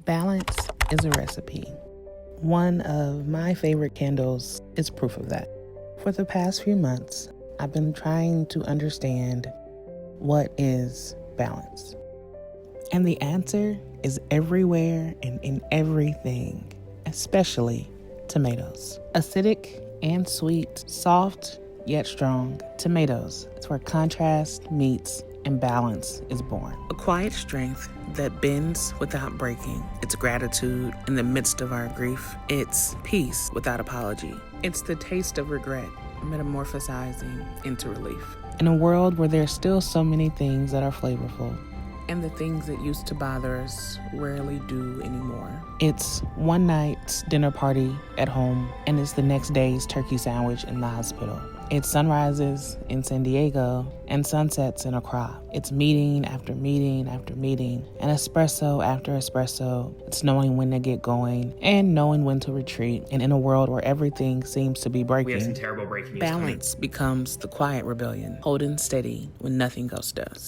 Balance is a recipe. One of my favorite candles is proof of that. For the past few months, I've been trying to understand what is balance. And the answer is everywhere and in everything, especially tomatoes. Acidic and sweet, soft yet strong. Tomatoes. It's where contrast meets and balance is born. A quiet strength that bends without breaking. It's gratitude in the midst of our grief. It's peace without apology. It's the taste of regret metamorphosizing into relief. In a world where there's still so many things that are flavorful, and the things that used to bother us rarely do anymore. It's one night's dinner party at home, and it's the next day's turkey sandwich in the hospital. It's sunrises in San Diego and sunsets in Accra. It's meeting after meeting after meeting, and espresso after espresso. It's knowing when to get going and knowing when to retreat. And in a world where everything seems to be breaking, we have some terrible breaking news balance becomes the quiet rebellion, holding steady when nothing else does.